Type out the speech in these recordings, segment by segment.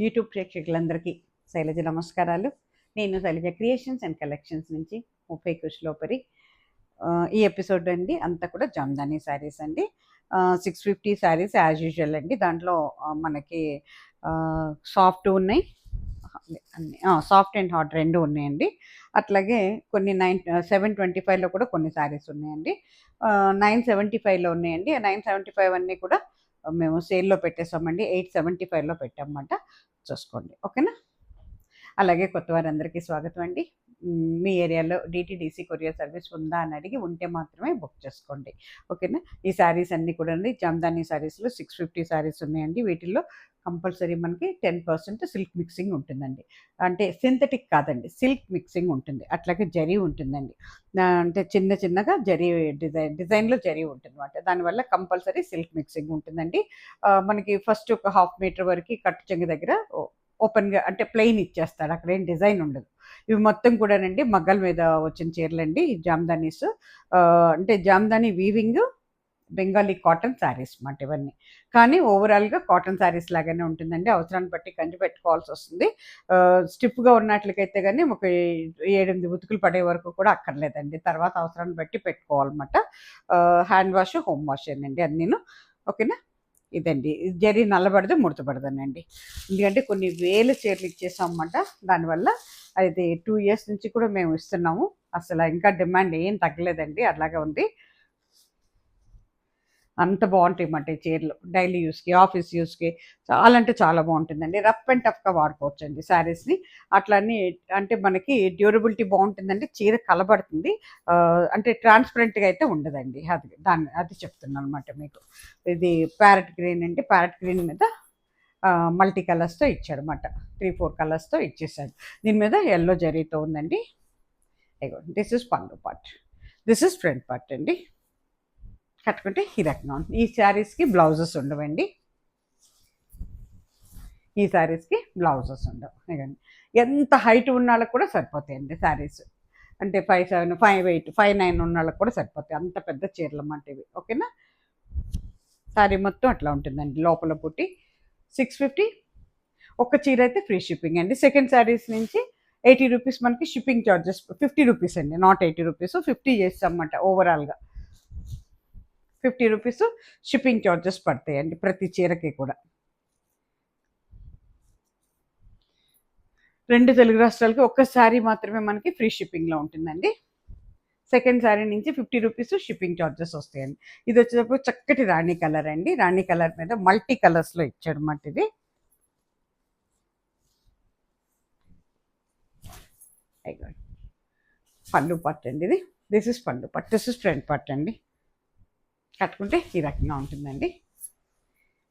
YouTube ప్రేక్షకులందరికీ శైలజ నమస్కారాలు. నేను శైలజ క్రియేషన్స్ అండ్ కలెక్షన్స్ నుంచి ముఫై కుష్లోపరి. ఈ ఎపిసోడ్ అండి అంతా కూడా జామ్దానీ శారీస్ అండి. 650 శారీస్ యాజ్ యూజువల్ అండి. దాంట్లో మనకి సాఫ్ట్ ఉన్నాయి, అన్ని సాఫ్ట్ అండ్ హాట్ రెండు ఉన్నాయండి. అట్లాగే కొన్ని 725లో కూడా కొన్ని శారీస్ ఉన్నాయండి. 975లో ఉన్నాయండి. 975 అన్నీ కూడా మేము సేల్లో పెట్టేసామండి. 875లో పెట్టామన్నమాట. చూసుకోండి, ఓకేనా. అలాగే కొత్త వారందరికీ స్వాగతం అండి. మీ ఏరియాలో డిటిడిసి కొరియర్ సర్వీస్ ఉందా అని అడిగి ఉంటే మాత్రమే బుక్ చేసుకోండి, ఓకేనా. ఈ శారీస్ అన్నీ కూడా అండి జామ్దానీ శారీస్లో 650 శారీస్ ఉన్నాయండి. వీటిల్లో కంపల్సరీ మనకి 10% సిల్క్ మిక్సింగ్ ఉంటుందండి. అంటే సింథటిక్ కాదండి, సిల్క్ మిక్సింగ్ ఉంటుంది. అట్లాగే జరీ ఉంటుందండి. అంటే చిన్నగా జరీ డిజైన్లో జరీ ఉంటుంది అనమాట. దానివల్ల కంపల్సరీ సిల్క్ మిక్సింగ్ ఉంటుందండి. మనకి ఫస్ట్ ఒక 1/2 మీటర్ వరకు కట్టు చెంగు దగ్గర ఓపెన్గా అంటే ప్లెయిన్ ఇచ్చేస్తాడు, అక్కడ ఏం డిజైన్ ఉండదు. ఇవి మొత్తం కూడానండి మగ్గల మీద వచ్చిన చీరలండి జామ్దానీస్. అంటే జామ్దానీ వీవింగ్ బెంగాలీ కాటన్ శారీస్ అన్నమాట ఇవన్నీ. కానీ ఓవరాల్గా కాటన్ శారీస్ లాగానే ఉంటుందండి. అవసరాన్ని బట్టి కంచి పెట్టుకోవాల్సి వస్తుంది. స్టిఫ్గా ఉన్నట్లకైతే కానీ ఒక 7-8 ఉతుకులు పడే వరకు కూడా అక్కర్లేదండి. తర్వాత అవసరాన్ని బట్టి పెట్టుకోవాలన్నమాట. హ్యాండ్ వాష్, హోమ్ వాష్ అండి అన్నీను, ఓకేనా. ఇదండి జరీ నల్లబడితే ముడతపడదనండి. ఎందుకంటే కొన్ని వేల చీరలు ఇచ్చేసాం అన్నమాట. దానివల్ల అది 2 ఇయర్స్ నుంచి కూడా మేము ఇస్తున్నాము. అసలు ఇంకా డిమాండ్ ఏం తగ్గలేదండి, అలాగే ఉంది. అంత బాగుంటాయి అన్నమాట ఈ చీరలు. డైలీ యూస్కి, ఆఫీస్ యూస్కి చాలా అంటే చాలా బాగుంటుందండి. రఫ్ అండ్ టఫ్గా వాడుకోవచ్చు అండి శారీస్ని. అట్లన్నీ అంటే మనకి డ్యూరబిలిటీ బాగుంటుందండి. చీర కలబడుతుంది, అంటే ట్రాన్స్పరెంట్గా అయితే ఉండదండి. అది చెప్తున్నాను అనమాట మీకు. ఇది ప్యారెట్ గ్రీన్ అండి. ప్యారెట్ గ్రీన్ మీద మల్టీ కలర్స్తో ఇచ్చాడు అనమాట. 3-4 కలర్స్తో ఇచ్చేసాడు. దీని మీద ఎల్లో జరీతో ఉందండి. దిస్ ఇస్ పళ్ళు part, this is front part అండి. కట్టుకుంటే ఈ రకంగా ఉంటుంది. ఈ శారీస్కి బ్లౌజెస్ ఉండవండి. ఈ శారీస్కి బ్లౌజెస్ ఉండవు. ఎంత హైట్ ఉన్న వాళ్ళకి కూడా సరిపోతాయండి శారీస్. అంటే 5'7", 5'8", 5'9" ఉన్న వాళ్ళకి కూడా సరిపోతాయి. అంత పెద్ద చీరలు అన్నమాట ఇవి, ఓకేనా. శారీ మొత్తం అట్లా ఉంటుందండి. లోపల పుట్టి 650. ఒక్క చీర అయితే ఫ్రీ షిప్పింగ్ అండి. సెకండ్ శారీస్ నుంచి 80 రూపీస్ మనకి షిప్పింగ్ ఛార్జెస్. 50 రూపీస్ అండి, నాట్ 80 రూపీస్. 50 చేస్తాం అన్నమాట. ఓవరాల్గా 50 రూపీస్ షిప్పింగ్ ఛార్జెస్ పడతాయండి ప్రతి చీరకి కూడా. 2 తెలుగు రాష్ట్రాలకి ఒక్క శారీ మాత్రమే మనకి ఫ్రీ షిప్పింగ్లో ఉంటుందండి. సెకండ్ శారీ నుంచి 50 రూపీస్ షిప్పింగ్ ఛార్జెస్ వస్తాయండి. ఇది వచ్చేటప్పుడు చక్కటి రాణి కలర్ అండి. రాణి కలర్ మీద మల్టీ కలర్స్లో ఇచ్చాడు అన్నమాట. ఇది పళ్ళు పట్టు అండి. ఇది దిస్ ఇస్ పళ్ళు పట్టు, దిస్ ఇస్ ఫ్రంట్ పట్టు అండి. కట్టుకుంటే ఈ రకంగా ఉంటుందండి.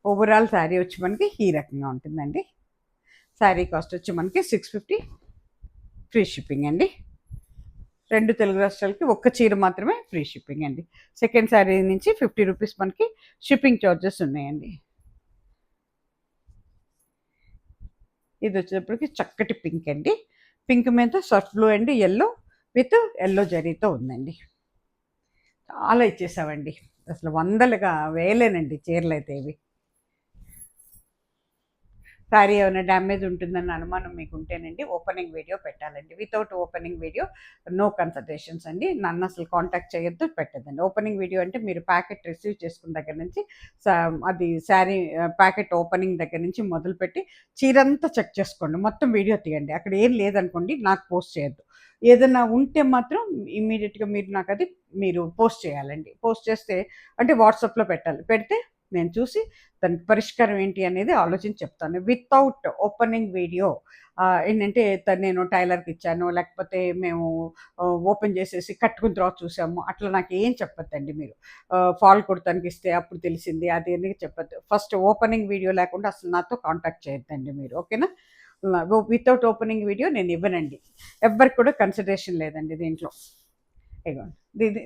ఓవరాల్ శారీ వచ్చి మనకి ఈ రకంగా ఉంటుందండి. శారీ కాస్ట్ వచ్చి మనకి 650 ఫ్రీ షిప్పింగ్ అండి. 2 తెలుగు రాష్ట్రాలకి ఒక్క చీర మాత్రమే ఫ్రీ షిప్పింగ్ అండి. సెకండ్ శారీ నుంచి 50 రూపీస్ మనకి షిప్పింగ్ ఛార్జెస్ ఉన్నాయండి. ఇది వచ్చేటప్పటికి చక్కటి పింక్ అండి. పింక్ మీద soft blue and yellow with yellow జరీతో ఉందండి. చాలా ఇచ్చేసామండి. అసలు వందలుగా వేలేనండి చీరలు అయితే ఇవి. శారీ ఏమైనా డ్యామేజ్ ఉంటుందన్న అనుమానం మీకు ఉంటేనండి ఓపెనింగ్ వీడియో పెట్టాలండి. Without opening video no consultations అండి. నన్ను అసలు కాంటాక్ట్ చేయొద్దు, పెట్టద్దండి. ఓపెనింగ్ వీడియో అంటే మీరు ప్యాకెట్ రిసీవ్ చేసుకున్న దగ్గర నుంచి అది శారీ ప్యాకెట్ ఓపెనింగ్ దగ్గర నుంచి మొదలుపెట్టి చీరంతా చెక్ చేసుకోండి. మొత్తం వీడియో తీయండి. అక్కడ ఏం లేదనుకోండి నాకు పోస్ట్ చేయొద్దు. ఏదైనా ఉంటే మాత్రం ఇమ్మీడియట్గా మీరు నాకు అది మీరు పోస్ట్ చేయాలండి. పోస్ట్ చేస్తే అంటే వాట్సాప్లో పెట్టాలి. పెడితే నేను చూసి దానికి పరిష్కారం ఏంటి అనేది ఆలోచించి చెప్తాను. వితౌట్ ఓపెనింగ్ వీడియో ఏంటంటే నేను టైలర్కి ఇచ్చాను, లేకపోతే మేము ఓపెన్ చేసేసి కట్టుకున్న తర్వాత చూసాము, అట్లా నాకు ఏం చెప్పొద్దండి మీరు. ఫాల్ కుడతానికి ఇస్తే అప్పుడు తెలిసింది అది ఎందుకు చెప్పొద్దు. ఫస్ట్ ఓపెనింగ్ వీడియో లేకుండా అసలు నాతో కాంటాక్ట్ చేయొద్దండి మీరు, ఓకేనా. వితౌట్ ఓపెనింగ్ వీడియో నేను ఇవ్వనండి. ఎవ్వరికి కూడా కన్సిడరేషన్ లేదండి దీంట్లో.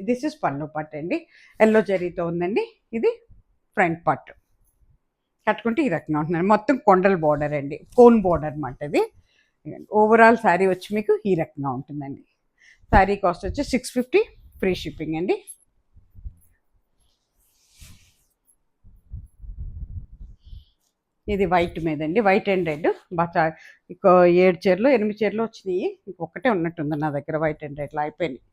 దిస్ ఇస్ పన్ను పట్టు అండి. ఎల్లో జరీతో ఉందండి. ఇది ఫ్రంట్ పార్ట్. కట్టుకుంటే ఈ రకంగా ఉంటుందండి. మొత్తం కొండల బోర్డర్ అండి, కోన్ బోర్డర్ అనమాట ఇది. ఓవరాల్ శారీ వచ్చి మీకు ఈ రకంగా ఉంటుందండి. శారీ కాస్ట్ వచ్చి 650 ఫ్రీ షిప్పింగ్ అండి. ఇది వైట్ మీద అండి, వైట్ అండ్ రెడ్. బాగా ఇంకో 7 చీరలు 8 చీరలు వచ్చినాయి, ఇంకొకటే ఉన్నట్టుంది నా దగ్గర వైట్ అండ్ రెడ్లో అయిపోయినాయి.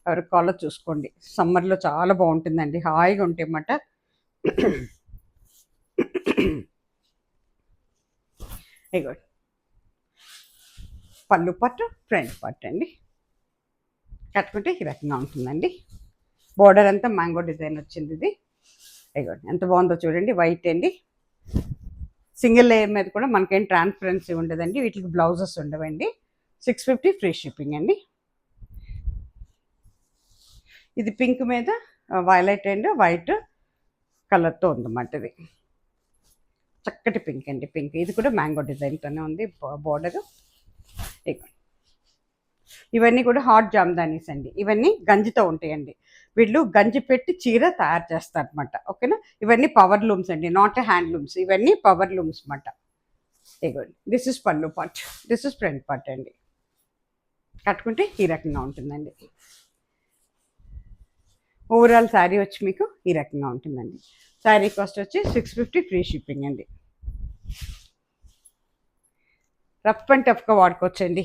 ఎవరికి కాల్లో చూసుకోండి. సమ్మర్లో చాలా బాగుంటుందండి, హాయిగా ఉంటాయి అన్నమాట. ఇగో పళ్ళు పట్టు, ఫ్రంట్ పట్టు అండి. కట్టుకుంటే ఈ రకంగా ఉంటుందండి. బోర్డర్ అంతా మ్యాంగో డిజైన్ వచ్చింది. ఇది ఇగో ఎంత బాగుందో చూడండి, వైట్ అండి. సింగిల్ లేయర్ మీద కూడా మనకేం ట్రాన్స్పరెన్సీ ఉండదండి. వీటికి బ్లౌజెస్ ఉండవండి. 650 ఫ్రీ షిప్పింగ్ అండి. ఇది పింక్ మీద వైలెట్ అండ్ వైట్ కలర్తో ఉందన్నమాట. ఇది చక్కటి పింక్ అండి, పింక్. ఇది కూడా మ్యాంగో డిజైన్తోనే ఉంది బోర్డరు. ఇవన్నీ కూడా హాట్ జామ్దానీస్ అండి. ఇవన్నీ గంజితో ఉంటాయండి. వీళ్ళు గంజి పెట్టి చీర తయారు చేస్తారనమాట. ఓకేనా. ఇవన్నీ పవర్ లూమ్స్ అండి, నాట్ హ్యాండ్ లూమ్స్. ఇవన్నీ పవర్ లూమ్స్ అన్నమాట. ఇగోండి, దిస్ ఇస్ పళ్ళు part, this is front part అండి. కట్టుకుంటే ఈ రకంగా ఉంటుందండి. ఓవరాల్ శారీ వచ్చి మీకు ఈ రకంగా ఉంటుందండి. శారీ కాస్ట్ వచ్చి 650 ఫ్రీ షిప్పింగ్ అండి. రఫ్ అండ్ టఫ్గా వాడుకోవచ్చండి.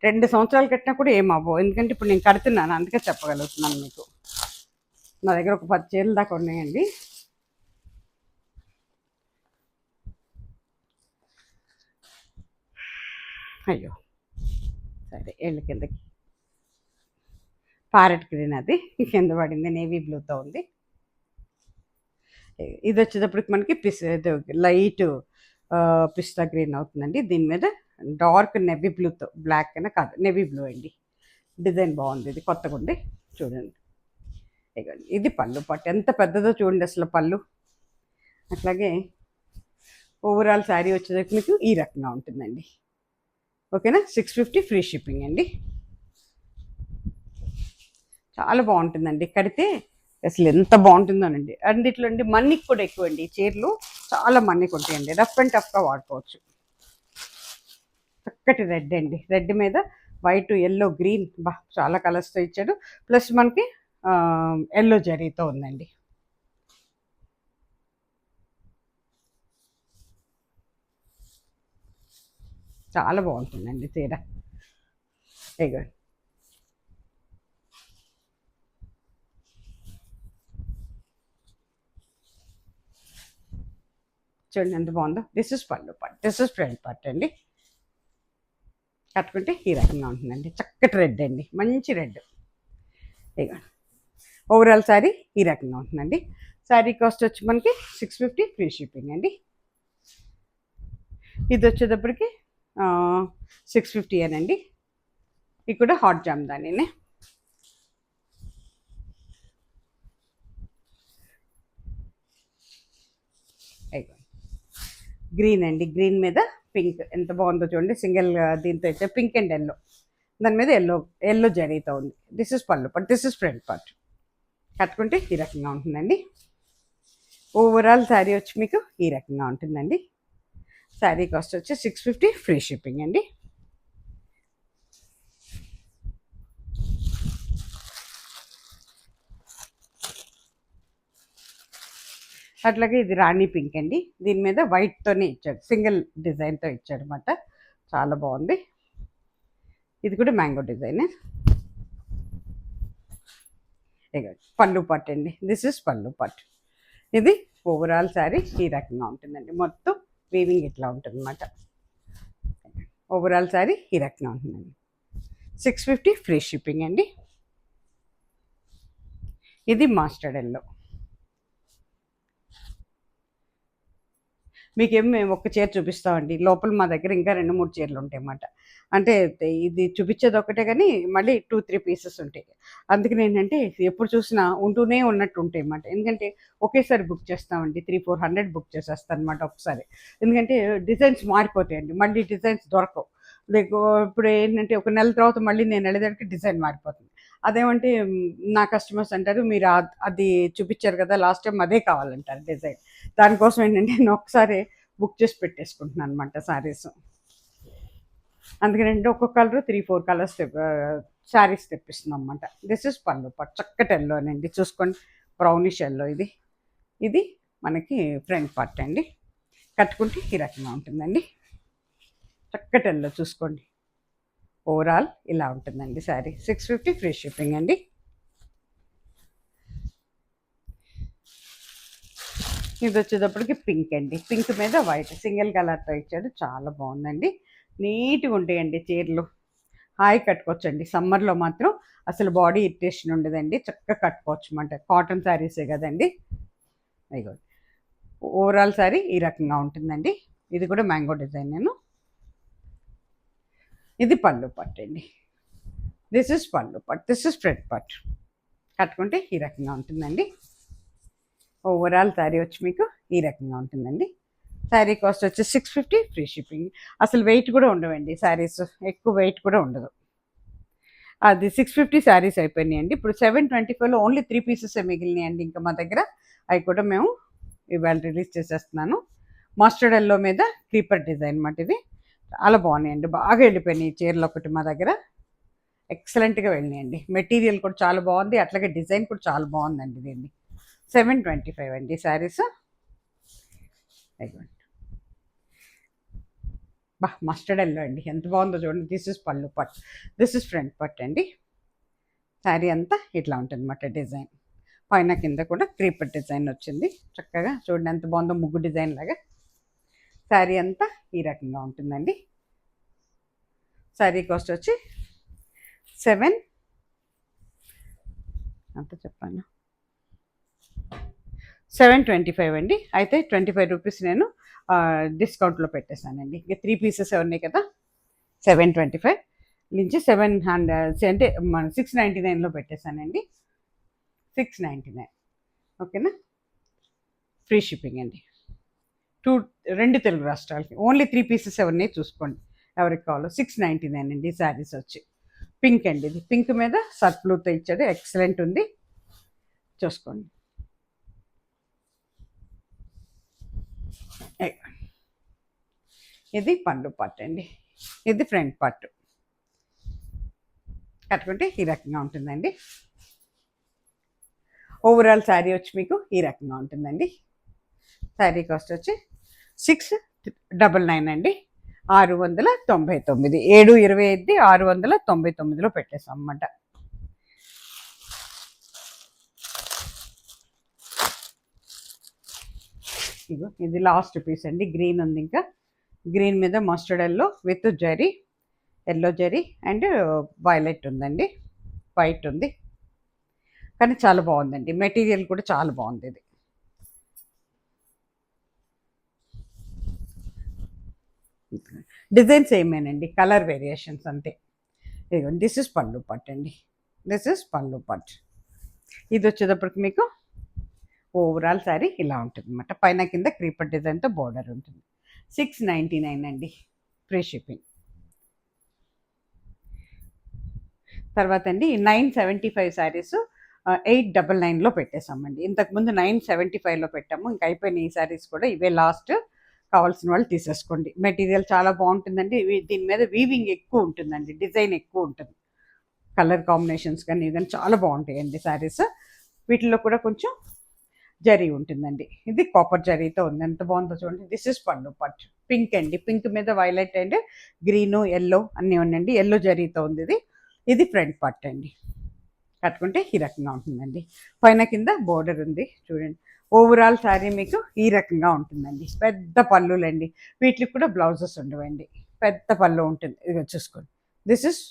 2 సంవత్సరాలు కట్టినా కూడా ఏమవ్వవు, ఎందుకంటే ఇప్పుడు నేను కడుతున్నాను, అందుకే చెప్పగలుగుతున్నాను మీకు. నా దగ్గర ఒక 10 చీరలు దాకా ఉన్నాయండి. అయ్యో సరే, ఏళ్ళ కిందకి ప్యారెట్ గ్రీన్, అది కింద పడింది, నేవీ బ్లూతో ఉంది. ఇది వచ్చేటప్పటికి మనకి లైట్ పిస్తా గ్రీన్ అవుతుందండి. దీని మీద డార్క్ నెవీ బ్లూతో, బ్లాక్ అయినా కాదు, నెవీ బ్లూ అండి. డిజైన్ బాగుంది, ఇది కొత్తగా ఉంది చూడండి. ఇది పళ్ళు పట్టు ఎంత పెద్దదో చూడండి అసలు పళ్ళు. అట్లాగే ఓవరాల్ శారీ వచ్చేసరికి మీకు ఈ రకంగా ఉంటుందండి. ఓకేనా. 650 ఫ్రీ షిప్పింగ్ అండి. చాలా బాగుంటుందండి, కడితే అసలు ఎంత బాగుంటుందోనండి. అందుట్లో అండి మన్నిక్ కూడా ఎక్కువ అండి. చీరలు చాలా మన్నిక్ ఉంటాయండి, రఫ్ అండ్ టఫ్గా వాడుకోవచ్చు. చక్కటి రెడ్ అండి, రెడ్ మీద వైట్, ఎల్లో, గ్రీన్, బా చాలా కలర్స్తో ఇచ్చాడు. ప్లస్ మనకి ఎల్లో జరీతో ఉందండి. చాలా బాగుంటుందండి చీర. ఇగో చూడండి ఎంత బాగుందో. దిస్ ఇస్ పళ్ళు part, this is front part అండి. కట్టుకుంటే ఈ రకంగా ఉంటుందండి. చక్కటి రెడ్ అండి, మంచి రెడ్. ఇక ఓవరాల్ శారీ ఈ రకంగా ఉంటుందండి. శారీ కాస్ట్ వచ్చి మనకి 650 ఫ్రీ షిప్పింగ్ అండి. ఇది వచ్చేటప్పటికి 650 అనండి. ఇది కూడా హాట్ జామ్దానీనే. గ్రీన్ అండి, గ్రీన్ మీద పింక్ ఎంత బాగుందో చూడండి. సింగిల్ దీంతో అయితే పింక్ అండ్ ఎల్లో, దాని మీద ఎల్లో ఎల్లో జరీతో ఉంది. దిస్ ఇస్ పళ్ళు part, this is front part. కట్టుకుంటే ఈ రకంగా ఉంటుందండి. ఓవరాల్ శారీ వచ్చి మీకు ఈ రకంగా ఉంటుందండి. శారీ కాస్ట్ వచ్చి 650 ఫ్రీ షిప్పింగ్ అండి. అట్లాగే ఇది రాణి పింక్ అండి. దీని మీద వైట్తోనే ఇచ్చాడు, సింగిల్ డిజైన్తో ఇచ్చాడు అనమాట. చాలా బాగుంది. ఇది కూడా మ్యాంగో డిజైన్. పళ్ళు పట్టు అండి, దిస్ ఇస్ పళ్ళు పట్టు. ఇది ఓవరాల్ శారీ ఈ రకంగా ఉంటుందండి. మొత్తం వీవింగ్ ఇట్లా ఉంటుంది అనమాట. ఓవరాల్ శారీ ఈ రకంగా ఉంటుందండి. 650 ఫ్రీ షిప్పింగ్ అండి. ఇది మాస్టర్డ్ ఎల్లో. మీకేం మేము ఒక చీర చూపిస్తామండి, లోపల మా దగ్గర ఇంకా 2-3 చీరలు ఉంటాయి అన్నమాట. అంటే ఇది చూపించేది ఒకటే, కానీ మళ్ళీ 2-3 పీసెస్ ఉంటాయి. అందుకని ఏంటంటే ఎప్పుడు చూసినా ఉంటూనే ఉన్నట్టు ఉంటాయి అన్నమాట. ఎందుకంటే ఒకేసారి బుక్ చేస్తామండి, 300-400 బుక్ చేసేస్తాను అనమాట ఒకసారి. ఎందుకంటే డిజైన్స్ మారిపోతాయండి, మళ్ళీ డిజైన్స్ దొరకవు. లైక్ ఇప్పుడు ఏంటంటే ఒక నెల తర్వాత మళ్ళీ నేను వెళ్ళేదానికి డిజైన్ మారిపోతుంది. అదేమంటే నా కస్టమర్స్ అంటారు, మీరు అది చూపించారు కదా లాస్ట్ టైం, అదే కావాలంటారు డిజైన్. దానికోసం ఏంటంటే నేను ఒకసారి బుక్ చేసి పెట్టేసుకుంటున్నాను అనమాట శారీస్. అందుకనంటే ఒక్కొక్క కలర్ 3-4 కలర్స్ శారీస్ తెప్పిస్తున్నాం అనమాట. దిస్ ఇస్ పళ్ళు పట్టు, చక్కటి ఎల్లో అండి, చూసుకోండి, బ్రౌనిష్ ఎల్లో. ఇది మనకి ఫ్రంట్ పార్ట్ అండి. కట్టుకుంటే ఈ రకంగా ఉంటుందండి. చక్కటల్లో చూసుకోండి. ఓవరాల్ ఇలా ఉంటుందండి శారీ. 650 ఫ్రీ షిప్పింగ్ అండి. ఇది వచ్చేటప్పటికి పింక్ అండి. పింక్ మీద వైట్ సింగిల్ కలర్తో ఇచ్చాడు. చాలా బాగుందండి. నీట్గా ఉంటాయండి చీరలు. హాయి కట్టుకోవచ్చండి. సమ్మర్లో మాత్రం అసలు బాడీ ఇరిటేషన్ ఉండదండి. చక్కగా కట్టుకోవచ్చు అన్నమాట. కాటన్ శారీసే కదండి. అయ్యో, ఓవరాల్ శారీ ఈ రకంగా ఉంటుందండి. ఇది కూడా మ్యాంగో డిజైన్. ఇది పళ్ళు పట్టు అండి. దిస్ ఇస్ పళ్ళు పట్టు, దిస్ ఇస్ ఫ్రంట్ పట్టు. కట్టుకుంటే ఈ రకంగా ఉంటుందండి. ఓవరాల్ శారీ వచ్చి మీకు ఈ రకంగా ఉంటుందండి. శారీ కాస్ట్ వచ్చి 650 ఫ్రీ షిప్పింగ్. అసలు వెయిట్ కూడా ఉండవండి శారీస్, ఎక్కువ వెయిట్ కూడా ఉండదు. అది 650 శారీస్ అయిపోయినాయండి. ఇప్పుడు 725లో ఓన్లీ 3 పీసెస్ మిగిలినాయండి ఇంకా మా దగ్గర. అవి కూడా మేము ఇవాళ రిలీజ్ చేసేస్తున్నాను. మస్టర్డ్ ఎల్లో మీద క్రీపర్ డిజైన్ అన్నమాట. ఇది చాలా బాగున్నాయండి. బాగా వెళ్ళిపోయినాయి చీరలు ఒకటి మా దగ్గర. ఎక్సలెంట్గా వెళ్ళినాయండి. మెటీరియల్ కూడా చాలా బాగుంది, అట్లాగే డిజైన్ కూడా చాలా బాగుందండి. దీన్ని 725 అండి శారీస్. బా మస్టర్డ్ ఎల్లో అండి, ఎంత బాగుందో చూడండి. దిస్ ఇస్ పళ్ళు పట్, దిస్ ఇస్ ఫ్రంట్ పట్ అండి. శారీ అంతా ఇట్లా ఉంటుంది అన్నమాట డిజైన్. పైన కింద కూడా క్రీపర్ డిజైన్ వచ్చింది. చక్కగా చూడండి ఎంత బాగుందో, ముగ్గు డిజైన్ లాగా. శారీ అంతా ఈ రకంగా ఉంటుందండి. శారీ కాస్ట్ వచ్చి 7 అంత చెప్పాను 725 అండి. అయితే 25 రూపీస్ నేను డిస్కౌంట్లో పెట్టేశానండి. ఇంకా 3 పీసెస్ ఉన్నాయి కదా. 725 నుంచి 700 అంటే 699లో పెట్టేశానండి. 699 ఓకేనా. ఫ్రీ షిప్పింగ్ అండి. 2 తెలుగు రాష్ట్రాలకి. ఓన్లీ 3 పీసెస్ ఉన్నాయి చూసుకోండి ఎవరికి కావాలో. 699 అండి శారీస్ వచ్చి. పింక్ అండి, ఇది పింక్ మీద సర్ప్లూతో ఇచ్చాడు. ఎక్సలెంట్ ఉంది, చూసుకోండి. ఇది పళ్ళు పట్టు అండి, ఇది ఫ్రంట్ పట్టు. కట్టుకుంటే ఈ రకంగా ఉంటుందండి. ఓవరాల్ శారీ వచ్చి మీకు ఈ రకంగా ఉంటుందండి. శారీ కాస్ట్ వచ్చి 699 అండి. 699, 725 699లో పెట్టేసాం అన్నమాట. ఇగో ఇది లాస్ట్ పీస్ అండి. గ్రీన్ ఉంది, ఇంకా గ్రీన్ మీద mustard yellow with zari, yellow zari and violet ఉందండి, వైట్ ఉంది. కానీ చాలా బాగుందండి, మెటీరియల్ కూడా చాలా బాగుంది. ఇది డిజైన్స్ ఏమేనండి, కలర్ వేరియేషన్స్ అంతే. ఇదిగోండి దిస్ ఇస్ పళ్ళు పట్టు అండి, దిస్ ఇస్ పళ్ళు పట్టు. ఇది వచ్చేటప్పటికి మీకు ఓవరాల్ శారీ ఇలా ఉంటుంది అనమాట. పైన కింద క్రీపర్ డిజైన్తో బోర్డర్ ఉంటుంది. 699 అండి ఫ్రీ షిప్పింగ్. తర్వాత అండి 975 శారీస్ 899లో పెట్టేసామండి. ఇంతకుముందు 975లో పెట్టాము, ఇంకా అయిపోయినాయి ఈ శారీస్ కూడా. ఇవే లాస్ట్, కావాల్సిన వాళ్ళు తీసేసుకోండి. మెటీరియల్ చాలా బాగుంటుందండి. దీని మీద వీవింగ్ ఎక్కువ ఉంటుందండి, డిజైన్ ఎక్కువ ఉంటుంది. కలర్ కాంబినేషన్స్ కానీ ఇవన్నీ చాలా బాగుంటాయండి శారీస్. వీటిలో కూడా కొంచెం జరీ ఉంటుందండి. ఇది కాపర్ జరీతో ఉంది, ఎంత బాగుందో చూడండి. దిస్ ఇస్ పళ్ళు పట్టు, పింక్ అండి, పింక్ మీద వైలెట్ అండ్ గ్రీను ఎల్లో అన్నీ ఉన్నాయండి. ఎల్లో జరీతో ఉంది ఇది. ఇది ఫ్రంట్ పట్టు అండి. కట్టుకుంటే ఈ రకంగా ఉంటుందండి. పైన కింద బోర్డర్ ఉంది చూడండి. ఓవరాల్ శారీ మీకు ఈ రకంగా ఉంటుందండి. పెద్ద పళ్ళులండి, వీటికి కూడా బ్లౌజెస్ ఉండవండి, పెద్ద పళ్ళు ఉంటుంది. ఇది చూసుకోండి. దిస్ ఇస్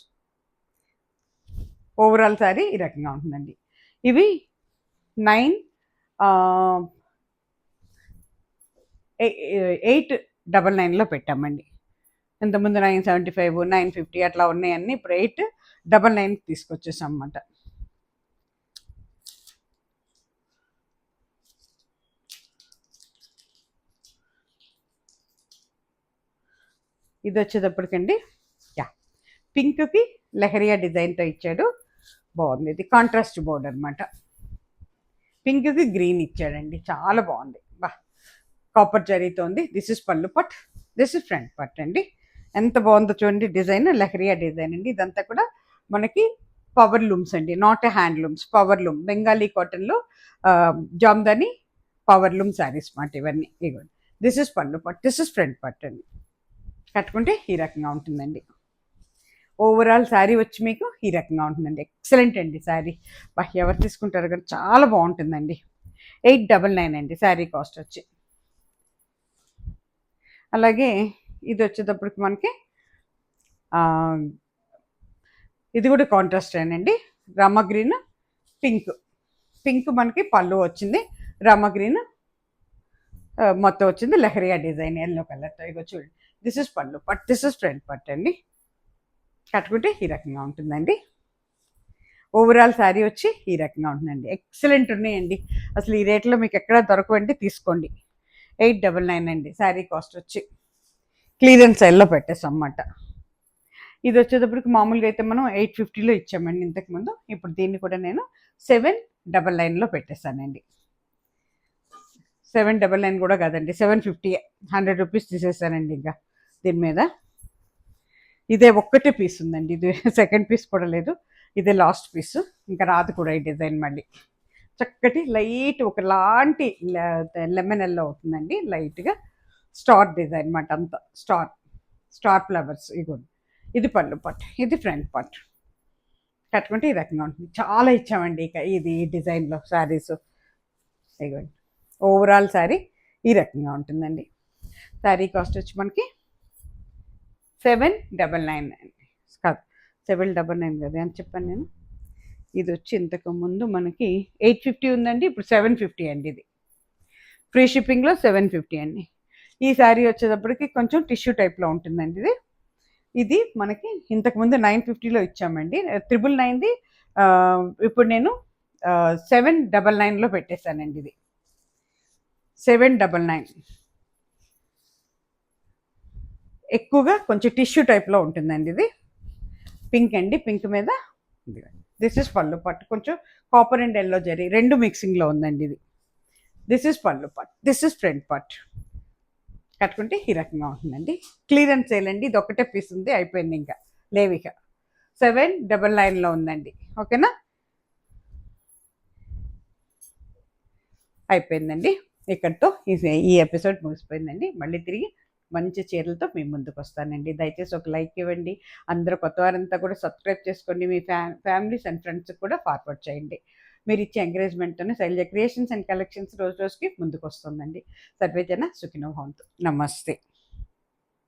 ఓవరాల్ శారీ ఈ రకంగా ఉంటుందండి. ఇవి 899లో పెట్టామండి. ఇంతకుముందు 975 950 అట్లా ఉన్నాయన్నీ ఇప్పుడు 899 తీసుకొచ్చేసాం అన్నమాట. ఇది వచ్చేటప్పటికండి పింక్కి లెహరియా డిజైన్తో ఇచ్చాడు, బాగుంది. ఇది కాంట్రాస్ట్ బోర్డ్ అనమాట. పింక్కి గ్రీన్ ఇచ్చాడండి, చాలా బాగుంది. బా కాపర్ జరీతో ఉంది. దిస్ ఇస్ పళ్ళు పట్, దిస్ ఇస్ ఫ్రంట్ పట్ అండి. ఎంత బాగుందో చూడండి డిజైన్, లెహరియా డిజైన్ అండి. ఇదంతా కూడా మనకి పవర్ లూమ్స్ అండి, not hand looms, power loom. Bengali కాటన్లో జామ్దాని పవర్ లూమ్ శారీస్ మాట ఇవన్నీ. ఇవ్వండి, దిస్ ఇస్ పళ్ళు పట్టు, దిస్ ఇస్ ఫ్రంట్ పట్టు అండి. కట్టుకుంటే ఈ రకంగా ఉంటుందండి. ఓవరాల్ శారీ వచ్చి మీకు ఈ రకంగా ఉంటుందండి. ఎక్సలెంట్ అండి శారీ. ఎవరు తీసుకుంటారు కానీ చాలా బాగుంటుందండి. 899 అండి శారీ కాస్ట్ వచ్చి. అలాగే ఇది వచ్చేటప్పటికి మనకి ఇది కూడా కాంట్రాస్ట్ అండి. రామ గ్రీన్ పింక్, పింక్ మనకి పళ్ళు వచ్చింది. రామ గ్రీన్ మొత్తం వచ్చింది లెహరియా డిజైన్ ఎల్లో కలర్తో. ఇగో చూడండి, దిస్ ఇస్ పళ్ళు పట్, దిస్ ఇస్ ఫ్రంట్ పట్ అండి. కట్టుకుంటే ఈ రకంగా ఉంటుందండి. ఓవరాల్ శారీ వచ్చి ఈ రకంగా ఉంటుందండి. ఎక్సలెంట్ ఉన్నాయండి. అసలు ఈ రేట్లో మీకు ఎక్కడా దొరకవండి, తీసుకోండి. 899 అండి శారీ కాస్ట్ వచ్చి. క్లియరెన్స్ సెల్లో పెట్టేస్తాం అన్నమాట. ఇది వచ్చేటప్పటికి మామూలుగా అయితే మనం 850లో ఇచ్చామండి ఇంతకుముందు. ఇప్పుడు దీన్ని కూడా నేను 799లో పెట్టేస్తానండి. 799 కూడా కాదండి, 750, 100 రూపీస్ తీసేస్తానండి ఇంకా దీని మీద. ఇదే ఒక్కటే పీస్ ఉందండి, ఇది సెకండ్ పీస్ కూడా లేదు. ఇదే లాస్ట్ పీస్, ఇంకా రాదు కూడా ఈ డిజైన్ మళ్ళీ. చక్కటి లైట్ ఒకలాంటి లెమన్ ఎల్లో అవుతుందండి, లైట్గా స్టార్ డిజైన్ అన్నమాట. అంతా స్టార్ ఫ్లవర్స్. ఇగోండి, ఇది పళ్ళు పట్టు, ఇది ఫ్రంట్ పట్టు. కట్టుకుంటే ఈ రకంగా ఉంటుంది. చాలా ఇచ్చామండి ఇక ఇది ఈ డిజైన్లో శారీస్. ఇగోండి, ఓవరాల్ శారీ ఈ రకంగా ఉంటుందండి. శారీ కాస్ట్ వచ్చి మనకి 799 అండి. కాదు, 799 కదా అని చెప్పాను నేను. ఇది వచ్చి ఇంతకు ముందు మనకి 850 ఉందండి, ఇప్పుడు 750 అండి. ఇది ఫ్రీ షిప్పింగ్లో 750 అండి. ఈ శారీ వచ్చేటప్పటికి కొంచెం టిష్యూ టైప్లో ఉంటుందండి. ఇది మనకి ఇంతకుముందు 950లో ఇచ్చామండి. 999ది ఇప్పుడు నేను 799లో పెట్టేశానండి. ఇది 799. ఎక్కువగా కొంచెం టిష్యూ టైప్లో ఉంటుందండి. ఇది పింక్ అండి, పింక్ మీద దిస్ ఇస్ పళ్ళు పట్టు, కొంచెం కాపర్ అండ్ ఎల్లో జరీ రెండు మిక్సింగ్లో ఉందండి. ఇది దిస్ ఇస్ పళ్ళు పట్టు, దిస్ ఇస్ ఫ్రంట్ పట్టు. కట్టుకుంటే ఈ రకంగా ఉంటుందండి. క్లియరెన్స్ సేల్ అండి, ఇది ఒకటే పీస్ ఉంది, అయిపోయింది, ఇంకా లేవిక. 799లో ఉందండి. ఓకేనా, అయిపోయిందండి. ఇక్కడితో ఈ ఎపిసోడ్ ముగిసిపోయిందండి. మళ్ళీ తిరిగి మంచి చీరలతో మీ ముందుకు వస్తానండి. దయచేసి ఒక లైక్ ఇవ్వండి. అందరూ కొత్త వారంతా కూడా సబ్స్క్రైబ్ చేసుకోండి. మీ ఫ్యామిలీస్ అండ్ ఫ్రెండ్స్కి కూడా ఫార్వర్డ్ చేయండి. మీరు ఇచ్చే ఎంకరేజ్మెంట్తోనే శైలజ క్రియేషన్స్ అండ్ కలెక్షన్స్ రోజు రోజుకి ముందుకు వస్తుందండి. సర్వేజన సుఖినో భవంతు. నమస్తే.